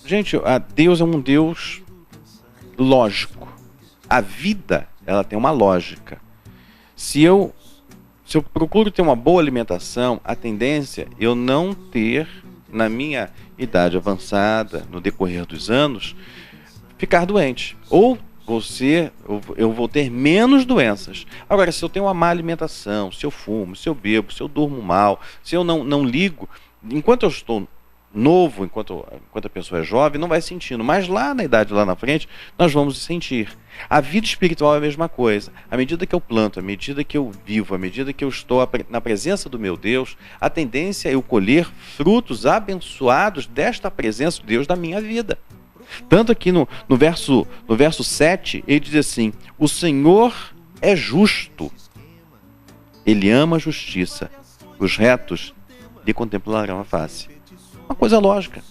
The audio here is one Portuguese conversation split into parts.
Gente, Deus é um Deus lógico. A vida, ela tem uma lógica. Se eu procuro ter uma boa alimentação, a tendência é eu não ter, na minha idade avançada, no decorrer dos anos, ficar doente. Ou eu vou ter menos doenças. Agora, se eu tenho uma má alimentação, se eu fumo, se eu bebo, se eu durmo mal, se eu não ligo, enquanto eu estou novo, enquanto a pessoa é jovem, não vai sentindo. Mas lá na idade, lá na frente, nós vamos sentir. A vida espiritual é a mesma coisa. À medida que eu planto, à medida que eu vivo, à medida que eu estou na presença do meu Deus, a tendência é eu colher frutos abençoados desta presença de Deus na minha vida. Tanto aqui no verso 7, ele diz assim: o Senhor é justo, Ele ama a justiça, os retos lhe contemplarão a face. Uma coisa lógica,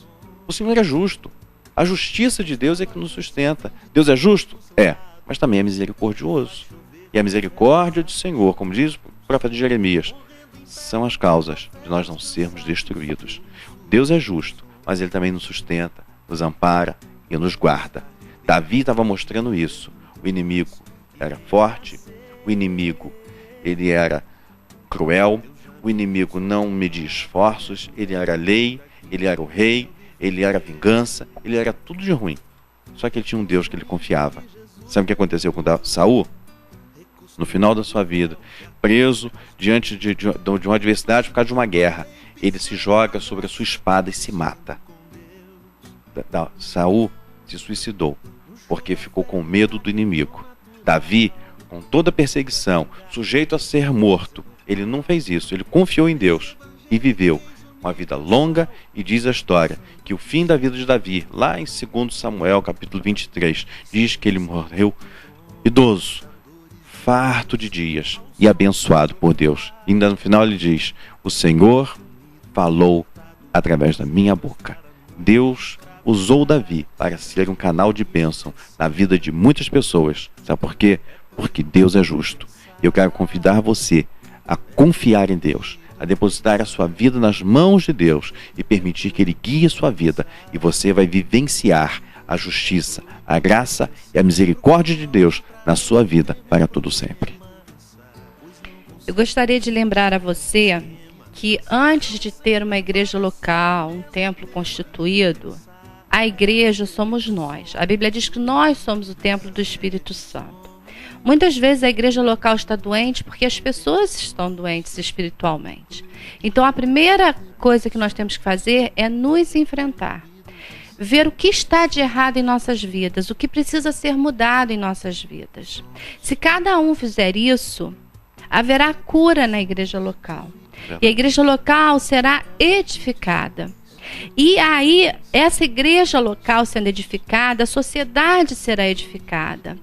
o Senhor é justo, a justiça de Deus é que nos sustenta. Deus é justo? É, mas também é misericordioso. E a misericórdia do Senhor, como diz o profeta Jeremias, são as causas de nós não sermos destruídos. Deus é justo, mas Ele também nos sustenta, nos ampara e nos guarda. Davi estava mostrando isso. O inimigo era forte, o inimigo ele era cruel, o inimigo não media esforços, ele era lei, ele era o rei, ele era vingança, ele era tudo de ruim. Só que ele tinha um Deus que ele confiava. Sabe o que aconteceu com Saul? No final da sua vida, preso diante de uma adversidade por causa de uma guerra, ele se joga sobre a sua espada e se mata. Saul se suicidou porque ficou com medo do inimigo. Davi, com toda a perseguição, sujeito a ser morto, ele não fez isso, ele confiou em Deus e viveu uma vida longa. E diz a história que o fim da vida de Davi, lá em 2 Samuel, capítulo 23, diz que ele morreu idoso, farto de dias e abençoado por Deus. E ainda no final ele diz: o Senhor falou através da minha boca. Deus usou Davi para ser um canal de bênção na vida de muitas pessoas. Sabe por quê? Porque Deus é justo. Eu quero convidar você a confiar em Deus, a depositar a sua vida nas mãos de Deus e permitir que Ele guie a sua vida, e você vai vivenciar a justiça, a graça e a misericórdia de Deus na sua vida para todo sempre. Eu gostaria de lembrar a você que antes de ter uma igreja local, um templo constituído, a igreja somos nós. A Bíblia diz que nós somos o templo do Espírito Santo. Muitas vezes a igreja local está doente porque as pessoas estão doentes espiritualmente. Então a primeira coisa que nós temos que fazer é nos enfrentar. Ver o que está de errado em nossas vidas, o que precisa ser mudado em nossas vidas. Se cada um fizer isso, haverá cura na igreja local. E a igreja local será edificada. E aí, essa igreja local sendo edificada, a sociedade será edificada.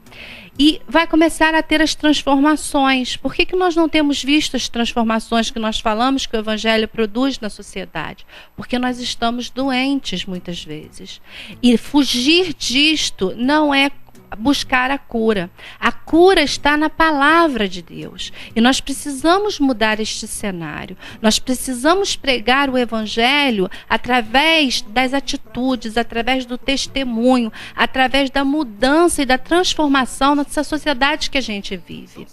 E vai começar a ter as transformações. Por que nós não temos visto as transformações que nós falamos que o Evangelho produz na sociedade? Porque nós estamos doentes muitas vezes. E fugir disto não é buscar a cura. A cura está na palavra de Deus. E nós precisamos mudar este cenário. Nós precisamos pregar o Evangelho através das atitudes, através do testemunho, através da mudança e da transformação nessa sociedade que a gente vive.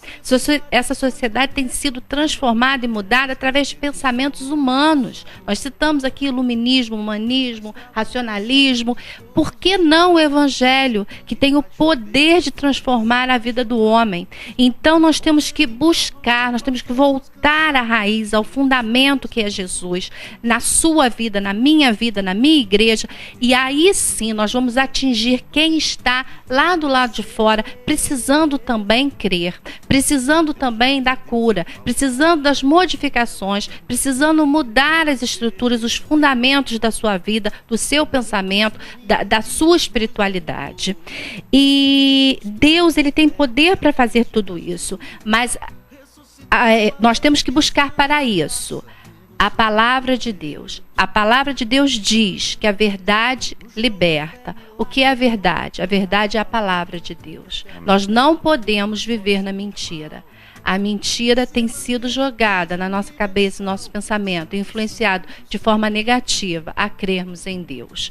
Essa sociedade tem sido transformada e mudada através de pensamentos humanos. Nós citamos aqui iluminismo, humanismo, racionalismo. Por que não o Evangelho, que tem o poder de transformar a vida do homem? Então nós temos que buscar, nós temos que voltar à raiz, ao fundamento que é Jesus, na sua vida, na minha igreja, e aí sim nós vamos atingir quem está lá do lado de fora, precisando também crer, precisando também da cura, precisando das modificações, precisando mudar as estruturas, os fundamentos da sua vida, do seu pensamento, da sua espiritualidade. E Deus, ele tem poder para fazer tudo isso, mas nós temos que buscar para isso a palavra de Deus. A palavra de Deus diz que a verdade liberta. O que é a verdade? A verdade é a palavra de Deus. Nós não podemos viver na mentira. A mentira tem sido jogada na nossa cabeça, no nosso pensamento, influenciado de forma negativa a crermos em Deus.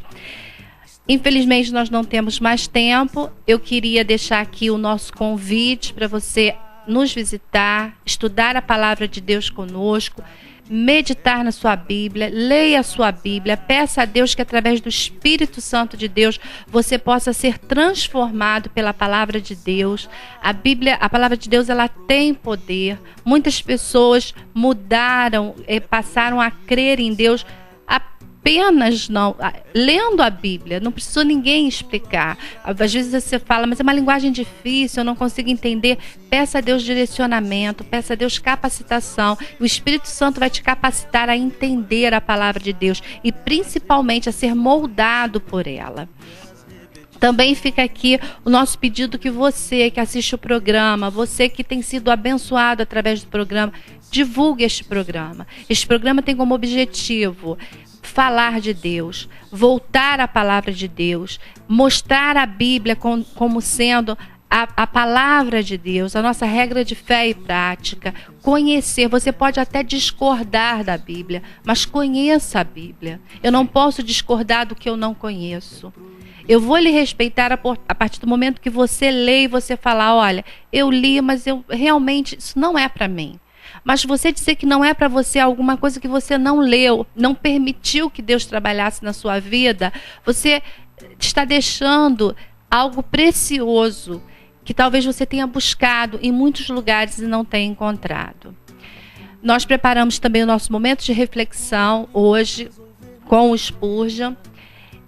Infelizmente, nós não temos mais tempo. Eu queria deixar aqui o nosso convite para você nos visitar, estudar a palavra de Deus conosco, meditar na sua Bíblia, leia a sua Bíblia, peça a Deus que através do Espírito Santo de Deus você possa ser transformado pela palavra de Deus. A palavra de Deus, ela tem poder. Muitas pessoas mudaram, passaram a crer em Deus apenas lendo a Bíblia. Não precisou ninguém explicar. Às vezes você fala, mas é uma linguagem difícil, eu não consigo entender. Peça a Deus direcionamento, peça a Deus capacitação. O Espírito Santo vai te capacitar a entender a palavra de Deus e principalmente a ser moldado por ela. Também fica aqui o nosso pedido que você que assiste o programa, você que tem sido abençoado através do programa, divulgue este programa. Este programa tem como objetivo falar de Deus, voltar à palavra de Deus, mostrar a Bíblia como sendo a palavra de Deus, a nossa regra de fé e prática, conhecer. Você pode até discordar da Bíblia, mas conheça a Bíblia. Eu não posso discordar do que eu não conheço. Eu vou lhe respeitar a partir do momento que você lê e você falar, olha, eu li, mas realmente isso não é para mim. Mas você dizer que não é para você alguma coisa que você não leu, não permitiu que Deus trabalhasse na sua vida, você está deixando algo precioso que talvez você tenha buscado em muitos lugares e não tenha encontrado. Nós preparamos também o nosso momento de reflexão hoje com o Spurgeon,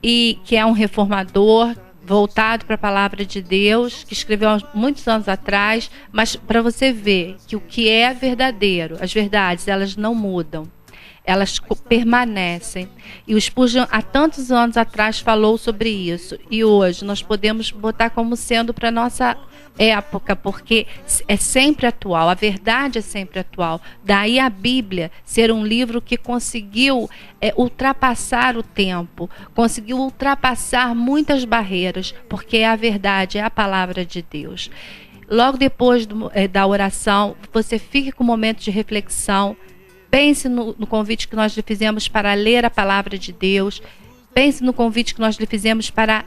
que é um reformador voltado para a palavra de Deus, que escreveu há muitos anos atrás, mas para você ver que o que é verdadeiro, as verdades, elas não mudam, elas permanecem. E o Spurgeon, há tantos anos atrás, falou sobre isso, e hoje nós podemos botar como sendo para a nossa época, porque é sempre atual, a verdade é sempre atual. Daí a Bíblia ser um livro que conseguiu ultrapassar o tempo, conseguiu ultrapassar muitas barreiras, porque a verdade é a palavra de Deus. Logo depois da oração, você fique com um momento de reflexão, pense no convite que nós lhe fizemos para ler a palavra de Deus, pense no convite que nós lhe fizemos para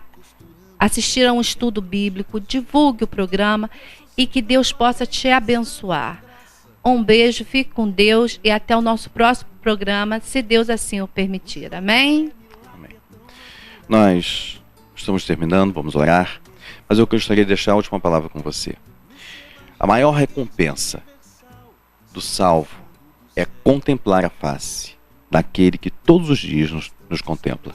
assistir a um estudo bíblico, divulgue o programa e que Deus possa te abençoar. Um beijo, fique com Deus e até o nosso próximo programa, se Deus assim o permitir. Amém? Amém. Nós estamos terminando, vamos orar, mas eu gostaria de deixar a última palavra com você. A maior recompensa do salvo é contemplar a face daquele que todos os dias nos contempla.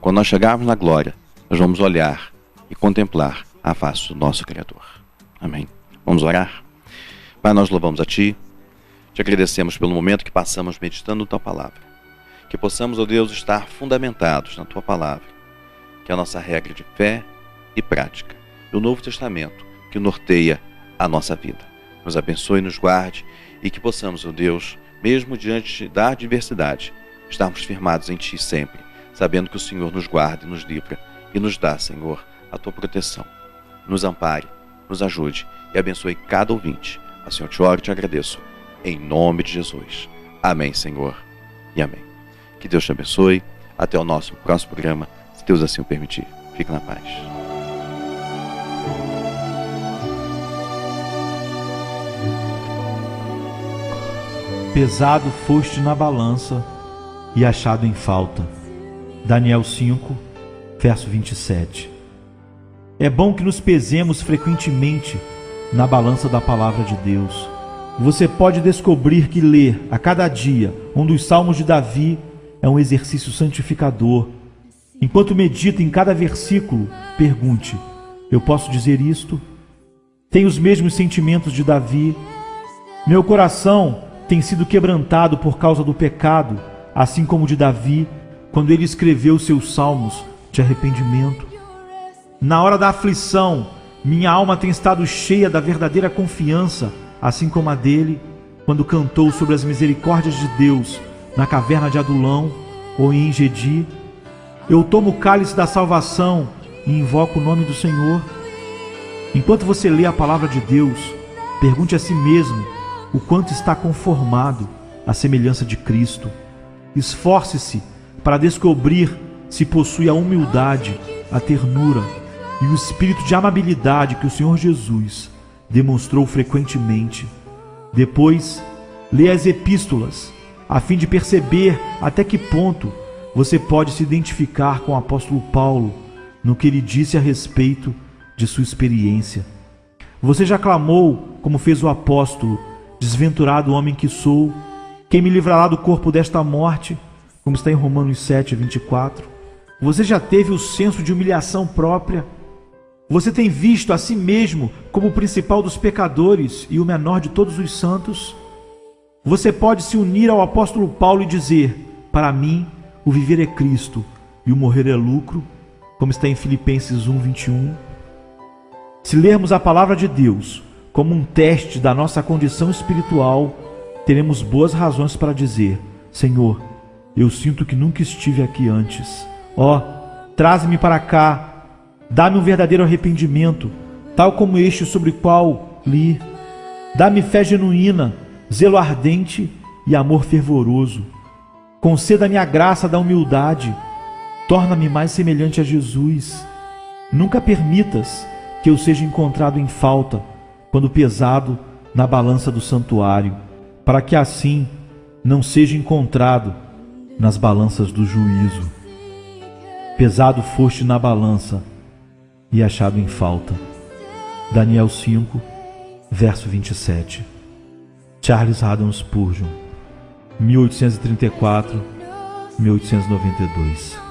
Quando nós chegarmos na glória, nós vamos olhar e contemplar a face do nosso Criador. Amém. Vamos orar? Pai, nós louvamos a Ti, te agradecemos pelo momento que passamos meditando na Tua Palavra. Que possamos, ó Deus, estar fundamentados na Tua Palavra, que é a nossa regra de fé e prática, do Novo Testamento, que norteia a nossa vida. Nos abençoe e nos guarde, e que possamos, ó Deus, mesmo diante da adversidade, estarmos firmados em Ti sempre, sabendo que o Senhor nos guarda e nos livra, e nos dá, Senhor, a Tua proteção. Nos ampare, nos ajude e abençoe cada ouvinte. Assim eu te oro e te agradeço, em nome de Jesus. Amém, Senhor, e amém. Que Deus te abençoe. Até o nosso próximo programa, se Deus assim o permitir. Fique na paz. Pesado foste na balança e achado em falta. Daniel 5, verso 27. É bom que nos pesemos frequentemente na balança da palavra de Deus. Você pode descobrir que ler a cada dia um dos salmos de Davi é um exercício santificador. Enquanto medita em cada versículo, pergunte: eu posso dizer isto? Tenho os mesmos sentimentos de Davi? Meu coração tem sido quebrantado por causa do pecado, assim como o de Davi, quando ele escreveu seus salmos de arrependimento. Na hora da aflição, minha alma tem estado cheia da verdadeira confiança, assim como a dele, quando cantou sobre as misericórdias de Deus na caverna de Adulão ou em Engedi. Eu tomo o cálice da salvação e invoco o nome do Senhor. Enquanto você lê a palavra de Deus, Pergunte a si mesmo o quanto está conformado à semelhança de Cristo. Esforce-se para descobrir se possui a humildade, a ternura e o espírito de amabilidade que o Senhor Jesus demonstrou frequentemente. Depois, leia as epístolas, a fim de perceber até que ponto você pode se identificar com o apóstolo Paulo no que ele disse a respeito de sua experiência. Você já clamou, como fez o apóstolo: desventurado homem que sou, quem me livrará do corpo desta morte? Como está em Romanos 7:24. Você já teve o senso de humilhação própria? Você tem visto a si mesmo como o principal dos pecadores e o menor de todos os santos? Você pode se unir ao apóstolo Paulo e dizer: para mim, o viver é Cristo e o morrer é lucro, como está em Filipenses 1:21. Se lermos a palavra de Deus como um teste da nossa condição espiritual, teremos boas razões para dizer: Senhor, eu sinto que nunca estive aqui antes. Ó, traze-me para cá, dá-me um verdadeiro arrependimento, tal como este sobre o qual li. Dá-me fé genuína, zelo ardente e amor fervoroso. Conceda-me a graça da humildade, torna-me mais semelhante a Jesus. Nunca permitas que eu seja encontrado em falta quando pesado na balança do santuário, para que assim não seja encontrado nas balanças do juízo. Pesado foste na balança e achado em falta. Daniel 5, verso 27. Charles Haddon Spurgeon, 1834-1892.